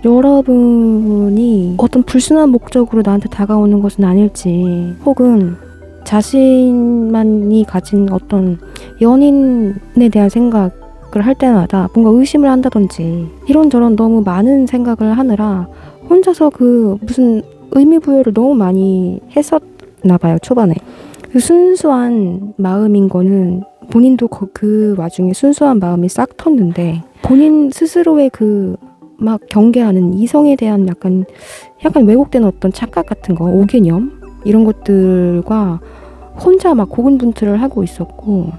여러분이 어떤 불순한 목적으로 나한테 다가오는 것은 아닐지, 혹은 자신만이 가진 어떤 연인에 대한 생각을 할 때마다 뭔가 의심을 한다든지 이런저런 너무 많은 생각을 하느라 혼자서 그 무슨 의미부여를 너무 많이 했었나 봐요, 초반에. 그 순수한 마음인 거는 본인도 그 와중에 순수한 마음이 싹 텄는데, 본인 스스로의 그 막 경계하는 이성에 대한 약간 왜곡된 어떤 착각 같은 거, 오개념 이런 것들과 혼자 막 고군분투를 하고 있었고,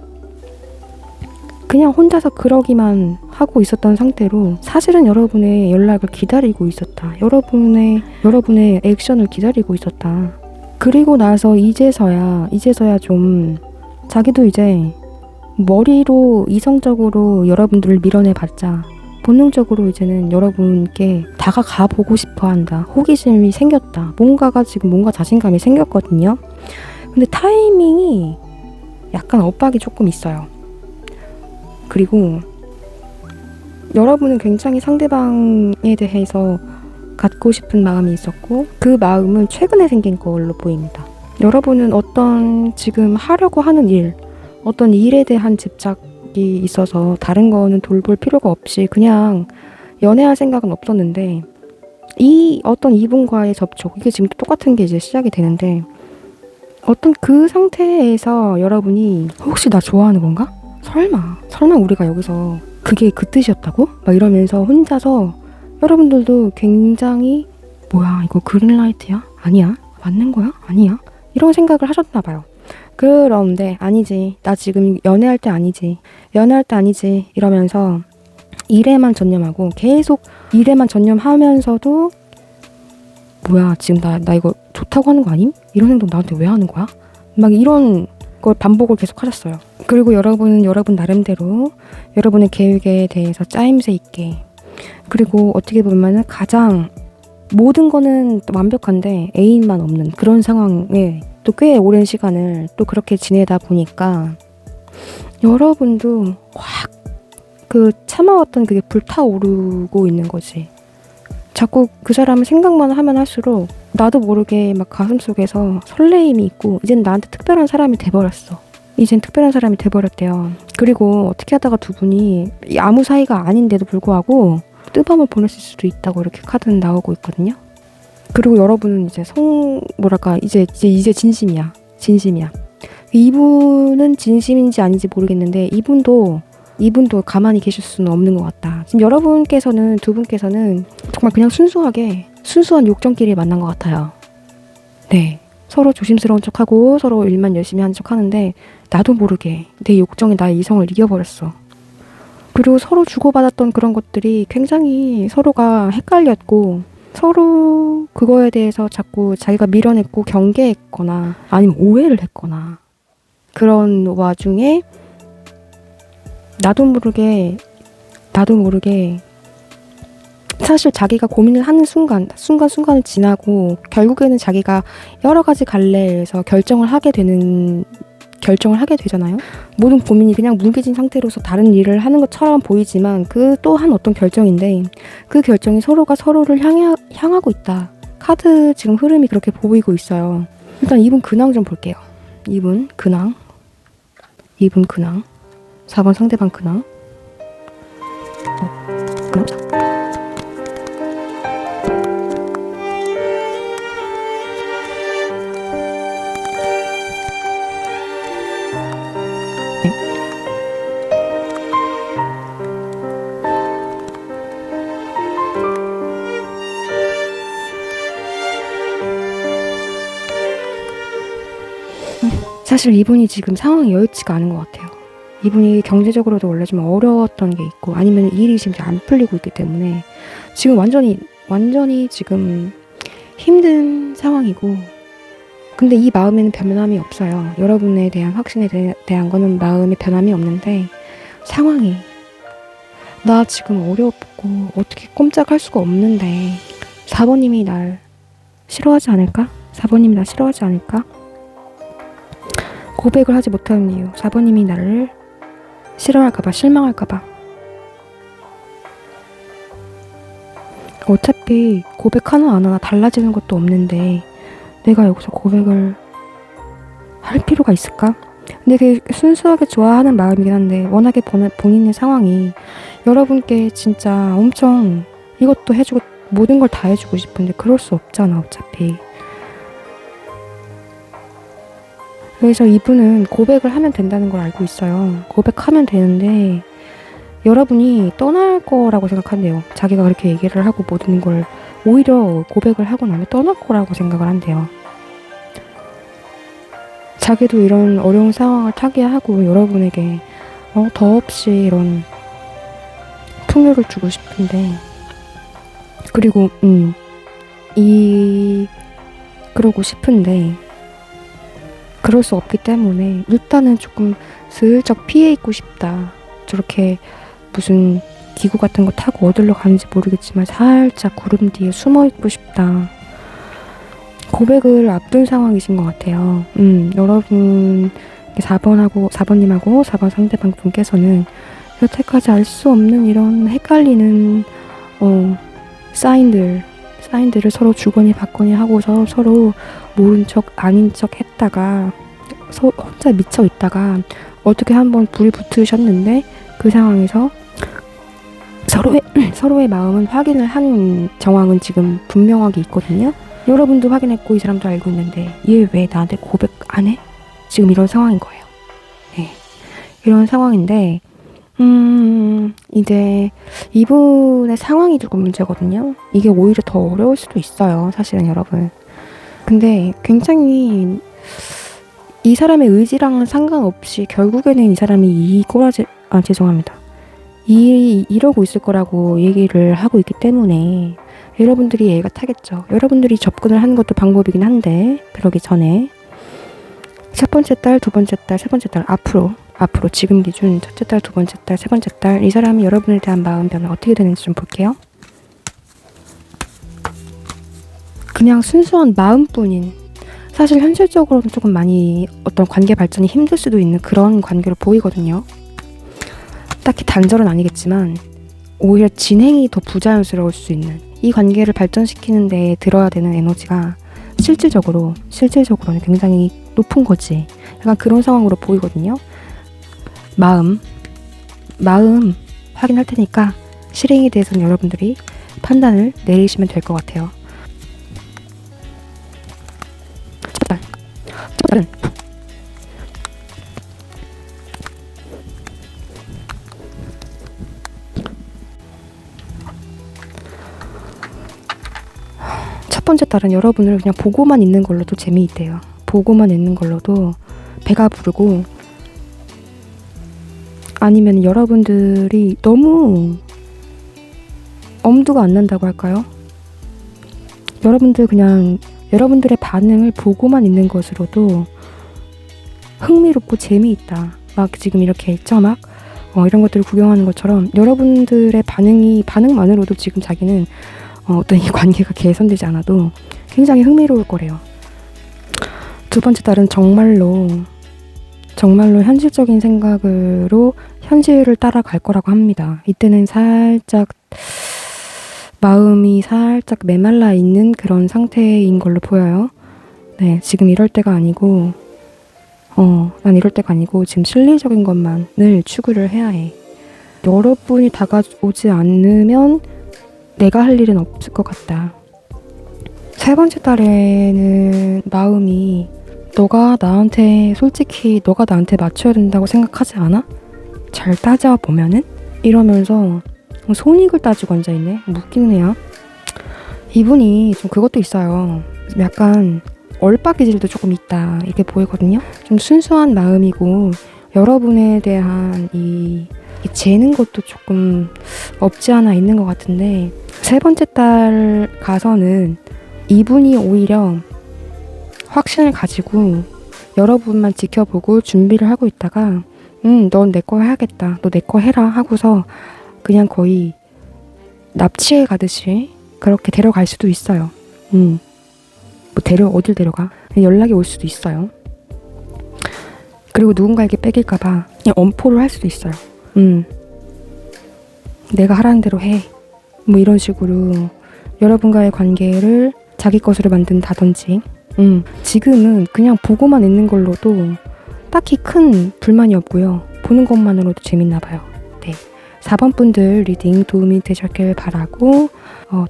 그냥 혼자서 그러기만 하고 있었던 상태로 사실은 여러분의 연락을 기다리고 있었다. 여러분의 액션을 기다리고 있었다. 그리고 나서 이제서야 좀 자기도 이제 머리로 이성적으로 여러분들을 밀어내봤자 본능적으로 이제는 여러분께 다가가 보고 싶어 한다. 호기심이 생겼다. 뭔가 자신감이 생겼거든요. 근데 타이밍이 약간 엇박이 조금 있어요. 그리고 여러분은 굉장히 상대방에 대해서 갖고 싶은 마음이 있었고, 그 마음은 최근에 생긴 걸로 보입니다. 여러분은 어떤 지금 하려고 하는 일, 어떤 일에 대한 집착이 있어서 다른 거는 돌볼 필요가 없이 그냥 연애할 생각은 없었는데, 어떤 이분과의 접촉, 이게 지금 똑같은 게 이제 시작이 되는데, 어떤 그 상태에서 여러분이 혹시 나 좋아하는 건가? 설마 우리가 여기서 그게 그 뜻이었다고? 막 이러면서 혼자서 여러분들도 굉장히 뭐야 이거 그린라이트야? 아니야? 맞는 거야? 아니야? 이런 생각을 하셨나 봐요. 그런데 아니지, 나 지금 연애할 때 아니지 이러면서 일에만 전념하고, 계속 일에만 전념하면서도 뭐야 지금 나 이거 좋다고 하는 거 아님? 이런 행동 나한테 왜 하는 거야? 막 이런 걸 반복을 계속 하셨어요. 그리고 여러분은 여러분 나름대로 여러분의 계획에 대해서 짜임새 있게, 그리고 어떻게 보면은 가장 모든 거는 완벽한데 애인만 없는 그런 상황에 또 꽤 오랜 시간을 또 그렇게 지내다 보니까 여러분도 확 그 참아왔던 그게 불타오르고 있는 거지. 자꾸 그 사람을 생각만 하면 할수록 나도 모르게 막 가슴속에서 설레임이 있고, 이젠 나한테 특별한 사람이 돼버렸어. 이젠 특별한 사람이 돼버렸대요. 그리고 어떻게 하다가 두 분이 아무 사이가 아닌데도 불구하고 뜨밤을 보냈을 수도 있다고 이렇게 카드는 나오고 있거든요. 그리고 여러분은 이제 이제 진심이야. 이분은 진심인지 아닌지 모르겠는데 이분도 가만히 계실 수는 없는 것 같다. 지금 여러분께서는, 두 분께서는 정말 그냥 순수한 욕정끼리 만난 것 같아요. 네. 서로 조심스러운 척하고 서로 일만 열심히 하는 척 하는데 나도 모르게 내 욕정이 나의 이성을 이겨버렸어. 그리고 서로 주고받았던 그런 것들이 굉장히 서로가 헷갈렸고 서로 그거에 대해서 자꾸 자기가 밀어냈고 경계했거나 아니면 오해를 했거나 그런 와중에 나도 모르게 사실 자기가 고민을 하는 순간순간을 지나고 결국에는 자기가 여러 가지 갈래에서 결정을 하게 되잖아요. 모든 고민이 그냥 뭉개진 상태로서 다른 일을 하는 것처럼 보이지만 그 또한 어떤 결정인데 그 결정이 서로가 서로를 향하고 있다. 카드 지금 흐름이 그렇게 보이고 있어요. 일단 이분 근황 좀 볼게요. 이분 근황 4번 상대방 근황 사실 이분이 지금 상황이 여의치가 않은 것 같아요. 이분이 경제적으로도 원래 좀 어려웠던 게 있고 아니면 일이 지금 안 풀리고 있기 때문에 지금 완전히 지금 힘든 상황이고 근데 이 마음에는 변함이 없어요. 여러분에 대한 확신에 대한 거는 마음에 변함이 없는데 상황이 나 지금 어렵고 어떻게 꼼짝할 수가 없는데 4번님이 날 싫어하지 않을까? 4번님이 날 싫어하지 않을까? 고백을 하지 못하는 이유 4번님이 나를 싫어할까봐 실망할까봐 어차피 고백하나 안 하나 달라지는 것도 없는데 내가 여기서 고백을 할 필요가 있을까? 근데 그게 순수하게 좋아하는 마음이긴 한데 워낙에 본인의 상황이 여러분께 진짜 엄청 이것도 해주고 모든 걸 다 해주고 싶은데 그럴 수 없잖아 어차피. 그래서 이분은 고백을 하면 된다는 걸 알고 있어요. 고백하면 되는데 여러분이 떠날 거라고 생각한대요. 자기가 그렇게 얘기를 하고 모든 걸 오히려 고백을 하고 나면 떠날 거라고 생각을 한대요. 자기도 이런 어려운 상황을 타개하고 여러분에게 더없이 이런 풍요를 주고 싶은데 그리고 그러고 싶은데 그럴 수 없기 때문에 일단은 조금 슬쩍 피해 있고 싶다. 저렇게 무슨 기구 같은 거 타고 어디로 가는지 모르겠지만 살짝 구름 뒤에 숨어 있고 싶다. 고백을 앞둔 상황이신 것 같아요. 여러분 4번님하고 4번 상대방 분께서는 여태까지 알 수 없는 이런 헷갈리는 사인들을 서로 주거니 받거니 하고서 서로 모른 척 아닌 척 했다가 혼자 미쳐 있다가 어떻게 한번 불이 붙으셨는데 그 상황에서 서로의 마음은 확인을 한 정황은 지금 분명하게 있거든요. 여러분도 확인했고 이 사람도 알고 있는데 얘 왜 나한테 고백 안 해? 지금 이런 상황인 거예요. 네. 이런 상황인데 이제 이분의 상황이 조금 문제거든요. 이게 오히려 더 어려울 수도 있어요. 사실은 여러분. 근데 굉장히 이 사람의 의지랑은 상관없이 결국에는 이 사람이 죄송합니다. 이러고 있을 거라고 얘기를 하고 있기 때문에 여러분들이 이해가 타겠죠. 여러분들이 접근을 하는 것도 방법이긴 한데 그러기 전에 첫 번째 달, 두 번째 달, 세 번째 달 앞으로 지금 기준 첫째 달, 두 번째 달, 세 번째 달 이 사람이 여러분에 대한 마음 변화 어떻게 되는지 좀 볼게요. 그냥 순수한 마음뿐인 사실 현실적으로는 조금 많이 어떤 관계 발전이 힘들 수도 있는 그런 관계로 보이거든요. 딱히 단절은 아니겠지만 오히려 진행이 더 부자연스러울 수 있는 이 관계를 발전시키는 데 들어야 되는 에너지가 실질적으로는 굉장히 높은 거지. 약간 그런 상황으로 보이거든요. 마음 확인할 테니까 실행에 대해서는 여러분들이 판단을 내리시면 될 것 같아요. 첫 번째 달은 여러분을 그냥 보고만 있는 걸로도 재미있대요. 보고만 있는 걸로도 배가 부르고 아니면 여러분들이 너무 엄두가 안 난다고 할까요? 여러분들 그냥 여러분들의 반응을 보고만 있는 것으로도 흥미롭고 재미있다. 막 지금 이렇게 있죠, 막 이런 것들을 구경하는 것처럼 여러분들의 반응만으로도 지금 자기는 어떤 이 관계가 개선되지 않아도 굉장히 흥미로울 거래요. 두 번째 딸은 정말로 현실적인 생각으로 현실을 따라갈 거라고 합니다. 이때는 살짝 마음이 살짝 메말라 있는 그런 상태인 걸로 보여요. 네, 지금 이럴 때가 아니고 난 이럴 때가 아니고 지금 실리적인 것만을 추구를 해야 해. 여러분이 다가오지 않으면 내가 할 일은 없을 것 같다. 세 번째 딸에는 마음이 솔직히 너가 나한테 맞춰야 된다고 생각하지 않아? 잘 따져보면은? 이러면서 손익을 따지고 앉아있네. 웃기는 애야. 이분이 좀 그것도 있어요. 약간 얼빠기질도 조금 있다 이렇게 보이거든요. 좀 순수한 마음이고 여러분에 대한 이 재는 것도 조금 없지 않아 있는 것 같은데, 세 번째 딸 가서는 이분이 오히려 확신을 가지고 여러분만 지켜보고 준비를 하고 있다가 넌 내 거 해야겠다, 너 내 거 해라 하고서 그냥 거의 납치해 가듯이 그렇게 데려갈 수도 있어요. 어딜 데려가? 연락이 올 수도 있어요. 그리고 누군가에게 뺏길까봐 그냥 엄포를 할 수도 있어요. 내가 하라는 대로 해. 뭐 이런 식으로 여러분과의 관계를 자기 것으로 만든다든지. 지금은 그냥 보고만 있는 걸로도 딱히 큰 불만이 없고요. 보는 것만으로도 재밌나 봐요. 네. 4번 분들 리딩 도움이 되셨길 바라고,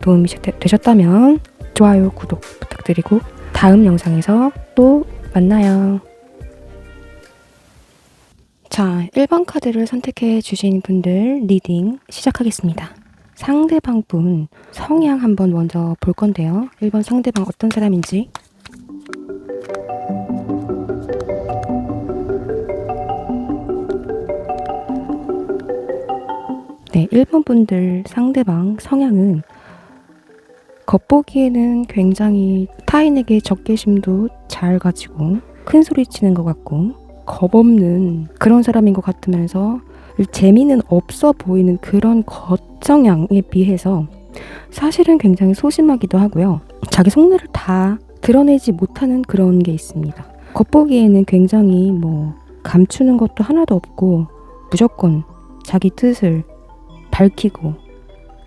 도움이 되셨다면 좋아요, 구독 부탁드리고 다음 영상에서 또 만나요. 자, 1번 카드를 선택해 주신 분들 리딩 시작하겠습니다. 상대방 분 성향 한번 먼저 볼 건데요. 1번 상대방 어떤 사람인지. 네, 1번 분들 상대방 성향은 겉보기에는 굉장히 타인에게 적개심도 잘 가지고 큰 소리 치는 것 같고 겁없는 그런 사람인 것 같으면서 재미는 없어 보이는 그런 겉성향에 비해서 사실은 굉장히 소심하기도 하고요. 자기 속내를 다 드러내지 못하는 그런 게 있습니다. 겉보기에는 굉장히 감추는 것도 하나도 없고 무조건 자기 뜻을 밝히고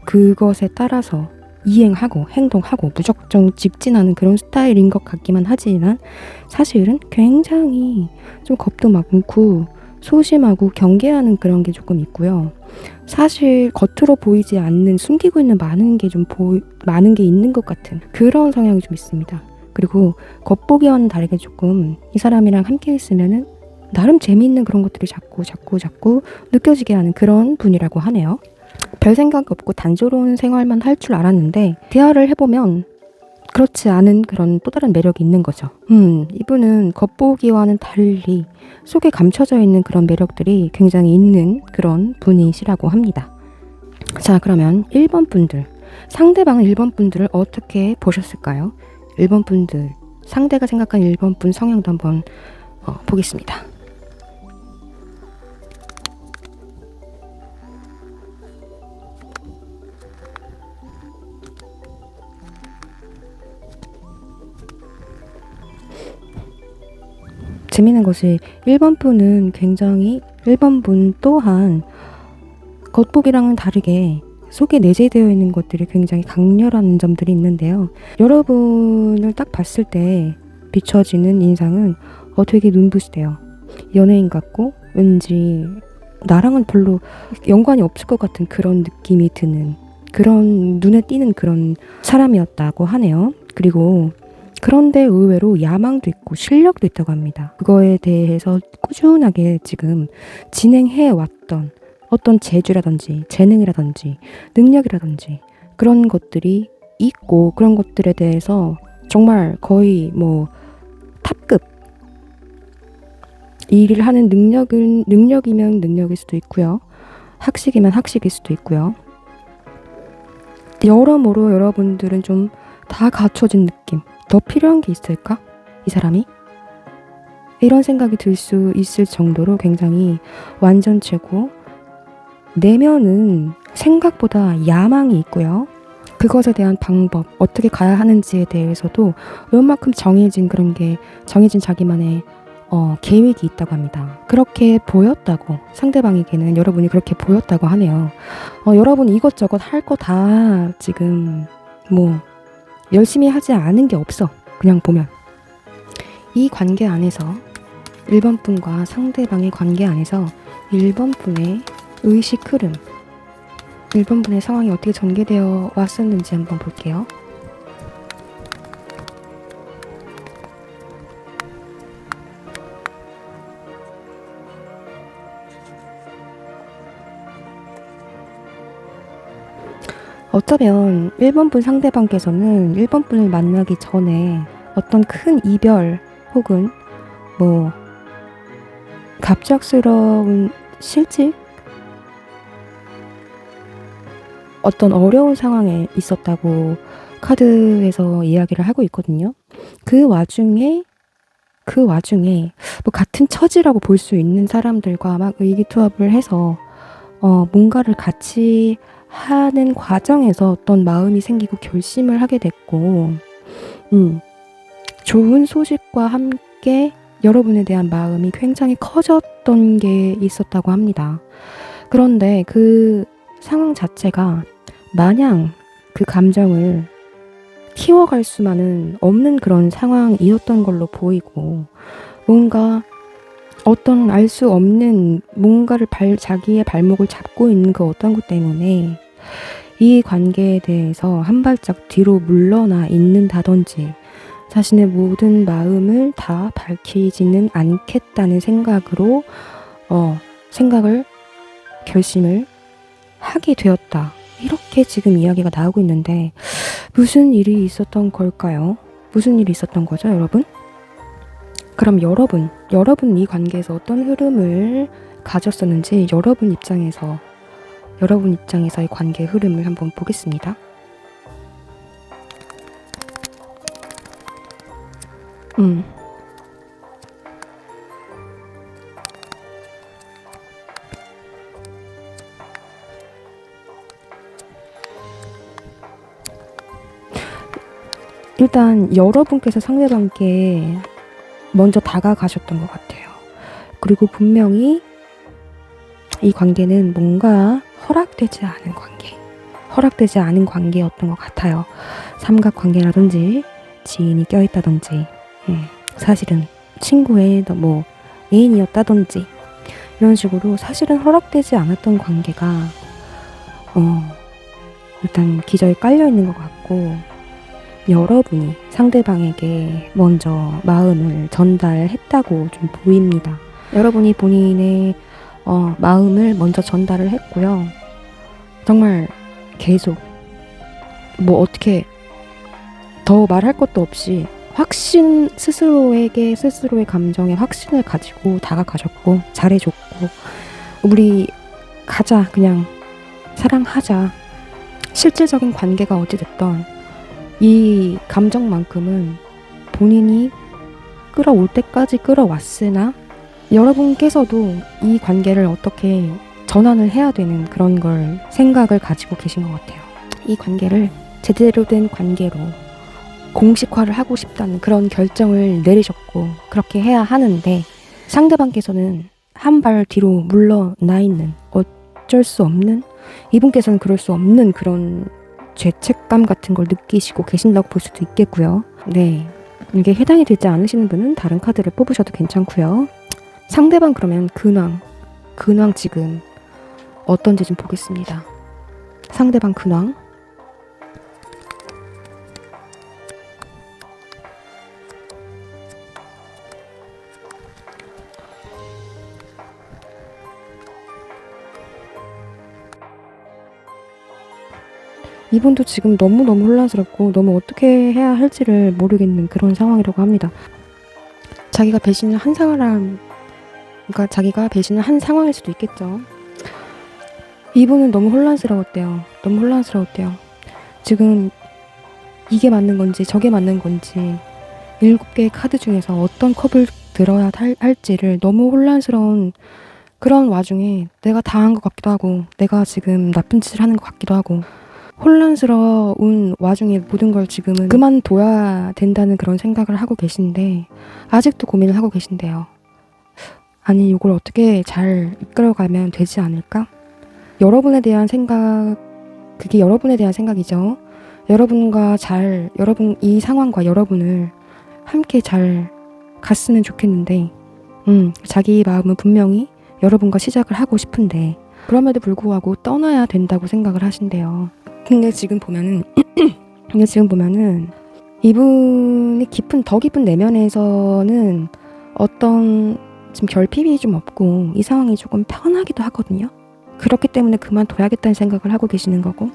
그것에 따라서 이행하고 행동하고 무작정 직진하는 그런 스타일인 것 같기만 하지만 사실은 굉장히 좀 겁도 많고 소심하고 경계하는 그런 게 조금 있고요. 사실 겉으로 보이지 않는 숨기고 있는 많은 게 있는 것 같은 그런 성향이 좀 있습니다. 그리고 겉보기와는 다르게 조금 이 사람이랑 함께 있으면은 나름 재미있는 그런 것들이 자꾸 느껴지게 하는 그런 분이라고 하네요. 별 생각이 없고 단조로운 생활만 할 줄 알았는데 대화를 해보면 그렇지 않은 그런 또 다른 매력이 있는 거죠. 이분은 겉보기와는 달리 속에 감춰져 있는 그런 매력들이 굉장히 있는 그런 분이시라고 합니다. 자, 그러면 1번 분들, 상대방은 1번 분들을 어떻게 보셨을까요? 1번 분들, 상대가 생각한 1번 분 성향도 한번 보겠습니다. 재미있는 것이 1번 분은 굉장히 1번 분 또한 겉보기랑은 다르게 속에 내재되어 있는 것들이 굉장히 강렬한 점들이 있는데요. 여러분을 딱 봤을 때 비춰지는 인상은 되게 눈부시대요. 연예인 같고 왠지 나랑은 별로 연관이 없을 것 같은 그런 느낌이 드는 그런 눈에 띄는 그런 사람이었다고 하네요. 그리고 그런데 의외로 야망도 있고 실력도 있다고 합니다. 그거에 대해서 꾸준하게 지금 진행해 왔던 어떤 재주라든지 재능이라든지 능력이라든지 그런 것들이 있고 그런 것들에 대해서 정말 거의 탑급 이 일을 하는 능력이면 능력일 수도 있고요. 학식이면 학식일 수도 있고요. 여러모로 여러분들은 좀 다 갖춰진 느낌. 더 필요한 게 있을까? 이 사람이? 이런 생각이 들 수 있을 정도로 굉장히 완전체고, 내면은 생각보다 야망이 있고요. 그것에 대한 방법, 어떻게 가야 하는지에 대해서도 요만큼 정해진 자기만의 계획이 있다고 합니다. 그렇게 보였다고, 상대방에게는 여러분이 그렇게 보였다고 하네요. 여러분이 이것저것 할 거 다 지금 열심히 하지 않은 게 없어. 그냥 보면. 이 관계 안에서 1번 분과 상대방의 관계 안에서 1번 분의 의식 흐름, 1번 분의 상황이 어떻게 전개되어 왔었는지 한번 볼게요. 어쩌면 1번 분 상대방께서는 1번 분을 만나기 전에 어떤 큰 이별 혹은 갑작스러운 실직? 어떤 어려운 상황에 있었다고 카드에서 이야기를 하고 있거든요. 그 와중에 같은 처지라고 볼 수 있는 사람들과 막 의기투합을 해서 뭔가를 같이 하는 과정에서 어떤 마음이 생기고 결심을 하게 됐고, 좋은 소식과 함께 여러분에 대한 마음이 굉장히 커졌던 게 있었다고 합니다. 그런데 그 상황 자체가 마냥 그 감정을 키워갈 수만은 없는 그런 상황이었던 걸로 보이고, 뭔가 어떤 알 수 없는 뭔가를 자기의 발목을 잡고 있는 그 어떤 것 때문에 이 관계에 대해서 한 발짝 뒤로 물러나 있는다든지, 자신의 모든 마음을 다 밝히지는 않겠다는 생각으로 결심을 하게 되었다. 이렇게 지금 이야기가 나오고 있는데, 무슨 일이 있었던 걸까요? 무슨 일이 있었던 거죠, 여러분? 그럼 여러분 이 관계에서 어떤 흐름을 가졌었는지 여러분 입장에서의 관계 흐름을 한번 보겠습니다. 일단 여러분께서 상대방께 먼저 다가가셨던 것 같아요. 그리고 분명히 이 관계는 뭔가 허락되지 않은 관계였던 것 같아요. 삼각관계라든지 지인이 껴있다든지, 사실은 친구의 애인이었다든지, 이런 식으로 사실은 허락되지 않았던 관계가 일단 기저에 깔려있는 것 같고, 여러분이 상대방에게 먼저 마음을 전달했다고 좀 보입니다. 여러분이 본인의 마음을 먼저 전달을 했고요. 정말 계속 어떻게 더 말할 것도 없이 스스로의 감정에 확신을 가지고 다가가셨고, 잘해줬고, 우리 가자, 그냥 사랑하자. 실질적인 관계가 어찌됐던 이 감정만큼은 본인이 끌어올 때까지 끌어왔으나, 여러분께서도 이 관계를 어떻게 전환을 해야 되는 그런 걸 생각을 가지고 계신 것 같아요. 이 관계를 제대로 된 관계로 공식화를 하고 싶다는 그런 결정을 내리셨고, 그렇게 해야 하는데, 상대방께서는 한 발 뒤로 물러나 있는, 어쩔 수 없는, 이분께서는 그럴 수 없는 그런 죄책감 같은 걸 느끼시고 계신다고 볼 수도 있겠고요. 네, 이게 해당이 되지 않으시는 분은 다른 카드를 뽑으셔도 괜찮고요. 상대방 그러면 근황 지금 어떤지 좀 보겠습니다. 상대방 근황. 이분도 지금 너무너무 혼란스럽고 너무 어떻게 해야 할지를 모르겠는 그런 상황이라고 합니다. 자기가 배신을 한 사람에 그러니까 자기가 배신을 한 상황일 수도 있겠죠. 이분은 너무 혼란스러웠대요. 너무 혼란스러웠대요. 지금 이게 맞는 건지 저게 맞는 건지 7개의 카드 중에서 어떤 컵을 들어야 할지를 너무 혼란스러운 그런 와중에 내가 당한 것 같기도 하고 내가 지금 나쁜 짓을 하는 것 같기도 하고 혼란스러운 와중에 모든 걸 지금은 그만둬야 된다는 그런 생각을 하고 계신데 아직도 고민을 하고 계신데요. 아니 이걸 어떻게 잘 이끌어가면 되지 않을까? 여러분에 대한 생각, 그게 여러분에 대한 생각이죠. 여러분 이 상황과 여러분을 함께 잘 갔으면 좋겠는데 자기 마음은 분명히 여러분과 시작을 하고 싶은데 그럼에도 불구하고 떠나야 된다고 생각을 하신대요. 근데 지금 보면은 이분이 더 깊은 내면에서는 어떤 지금 결핍이 좀 없고 이 상황이 조금 편하기도 하거든요. 그렇기 때문에 그만둬야겠다는 생각을 하고 계시는 거고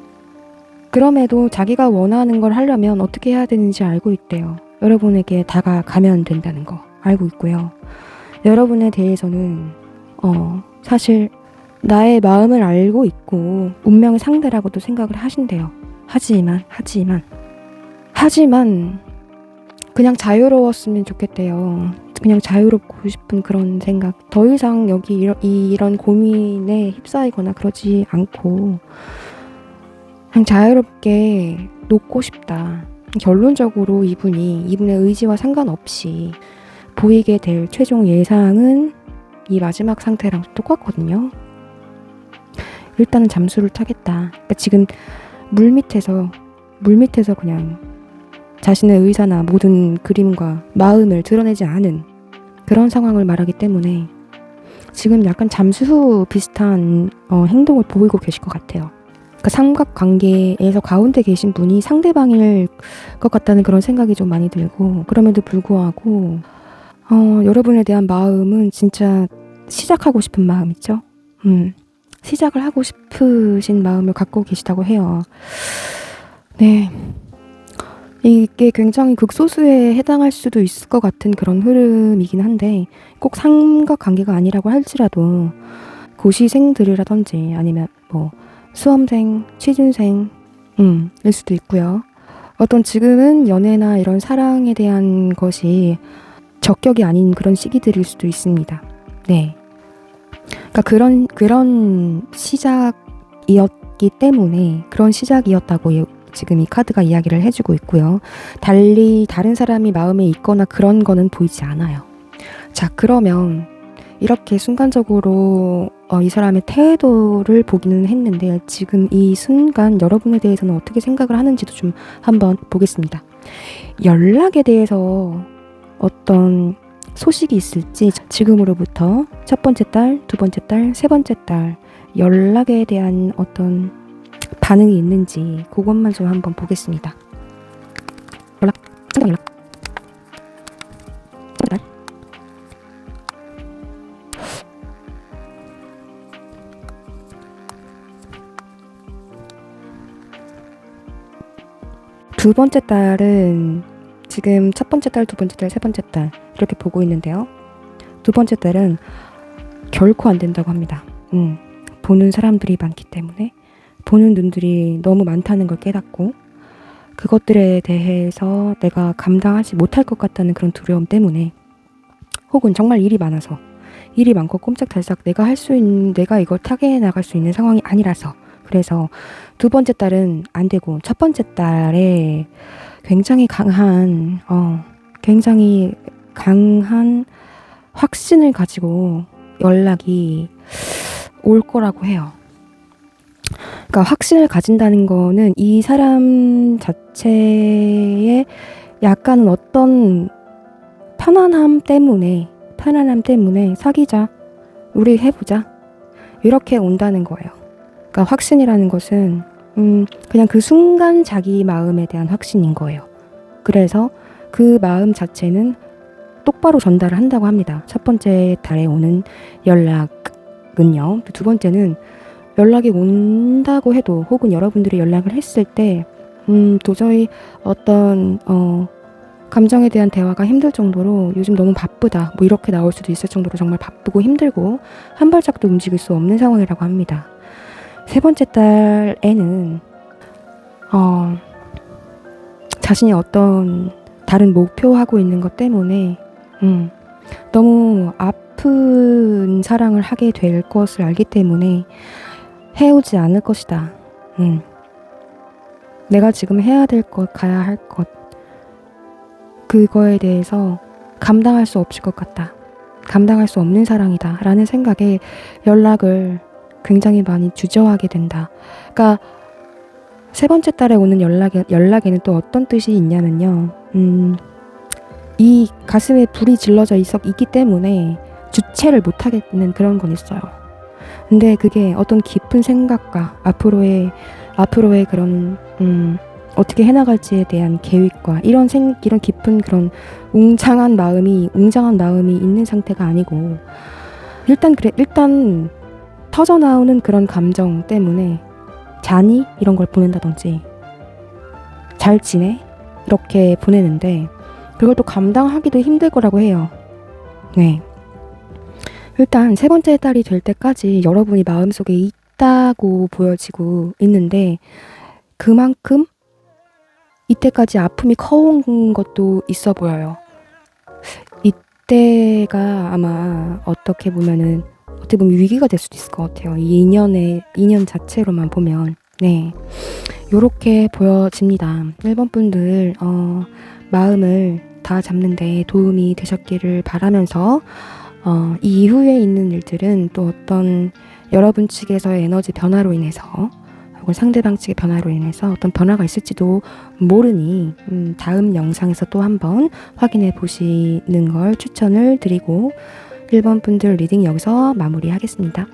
그럼에도 자기가 원하는 걸 하려면 어떻게 해야 되는지 알고 있대요. 여러분에게 다가가면 된다는 거 알고 있고요. 여러분에 대해서는 사실 나의 마음을 알고 있고 운명의 상대라고도 생각을 하신대요. 하지만 그냥 자유로웠으면 좋겠대요. 그냥 자유롭고 싶은 그런 생각. 더 이상 여기 이런 고민에 휩싸이거나 그러지 않고 그냥 자유롭게 놓고 싶다. 결론적으로 이분의 의지와 상관없이 보이게 될 최종 예상은 이 마지막 상태랑 똑같거든요. 일단은 잠수를 타겠다. 그러니까 지금 물 밑에서 그냥 자신의 의사나 모든 그림과 마음을 드러내지 않은 그런 상황을 말하기 때문에 지금 약간 잠수 비슷한 행동을 보이고 계실 것 같아요. 그 삼각관계에서 가운데 계신 분이 상대방일 것 같다는 그런 생각이 좀 많이 들고 그럼에도 불구하고 여러분에 대한 마음은 진짜 시작하고 싶은 마음 있죠? 시작을 하고 싶으신 마음을 갖고 계시다고 해요. 네. 이게 굉장히 극소수에 해당할 수도 있을 것 같은 그런 흐름이긴 한데 꼭 삼각관계가 아니라고 할지라도 고시생들이라든지 아니면 뭐 수험생, 취준생 일 수도 있고요. 어떤 지금은 연애나 이런 사랑에 대한 것이 적격이 아닌 그런 시기들일 수도 있습니다. 네. 그러니까 그런 시작이었기 때문에 그런 시작이었다고 지금 이 카드가 이야기를 해주고 있고요. 달리 다른 사람이 마음에 있거나 그런 거는 보이지 않아요. 자, 그러면 이렇게 순간적으로 이 사람의 태도를 보기는 했는데 지금 이 순간 여러분에 대해서는 어떻게 생각을 하는지도 좀 한번 보겠습니다. 연락에 대해서 어떤 소식이 있을지 지금으로부터 첫 번째 달, 두 번째 달, 세 번째 달 연락에 대한 어떤 반응이 있는지 그것만 좀 한번 보겠습니다. 연락. 두 번째 달은 지금 첫 번째 달, 두 번째 달, 세 번째 달 이렇게 보고 있는데요. 두 번째 달은 결코 안 된다고 합니다. 보는 사람들이 많기 때문에 보는 눈들이 너무 많다는 걸 깨닫고 그것들에 대해서 내가 감당하지 못할 것 같다는 그런 두려움 때문에 혹은 정말 일이 많고 꼼짝달싹 내가 이걸 타개해 나갈 수 있는 상황이 아니라서 그래서 두 번째 달은 안 되고 첫 번째 달에 굉장히 강한 확신을 가지고 연락이 올 거라고 해요. 그러니까 확신을 가진다는 거는 이 사람 자체의 약간은 어떤 편안함 때문에 사귀자, 우리 해보자 이렇게 온다는 거예요. 그러니까 확신이라는 것은 그냥 그 순간 자기 마음에 대한 확신인 거예요. 그래서 그 마음 자체는 똑바로 전달을 한다고 합니다. 첫 번째 달에 오는 연락은요. 두 번째는 연락이 온다고 해도 혹은 여러분들이 연락을 했을 때 도저히 어떤 감정에 대한 대화가 힘들 정도로 요즘 너무 바쁘다 뭐 이렇게 나올 수도 있을 정도로 정말 바쁘고 힘들고 한 발짝도 움직일 수 없는 상황이라고 합니다. 세 번째 딸에는 자신이 어떤 다른 목표하고 있는 것 때문에 너무 아픈 사랑을 하게 될 것을 알기 때문에 해오지 않을 것이다. 내가 지금 해야 될 것, 가야 할 것, 그거에 대해서 감당할 수 없을 것 같다. 감당할 수 없는 사랑이다. 라는 생각에 연락을 굉장히 많이 주저하게 된다. 그러니까 세 번째 달에 오는 연락에는 또 어떤 뜻이 있냐면요. 이 가슴에 불이 질러져 있기 때문에 주체를 못하겠는 그런 건 있어요. 근데 그게 어떤 깊은 생각과 앞으로의 그런 어떻게 해나갈지에 대한 계획과 이런 깊은 그런 웅장한 마음이 있는 상태가 아니고 일단 터져 나오는 그런 감정 때문에 자니? 이런 걸 보낸다든지 잘 지내? 이렇게 보내는데 그걸 또 감당하기도 힘들 거라고 해요. 네. 일단 세 번째 딸이 될 때까지 여러분이 마음속에 있다고 보여지고 있는데 그만큼 이때까지 아픔이 커온 것도 있어 보여요. 이때가 아마 어떻게 보면 위기가 될 수도 있을 것 같아요. 이 인연 자체로만 보면. 네. 요렇게 보여집니다. 1번 분들, 마음을 다 잡는데 도움이 되셨기를 바라면서, 이 이후에 있는 일들은 또 어떤 여러분 측에서의 에너지 변화로 인해서 혹은 상대방 측의 변화로 인해서 어떤 변화가 있을지도 모르니 다음 영상에서 또 한번 확인해 보시는 걸 추천을 드리고 1번 분들 리딩 여기서 마무리하겠습니다.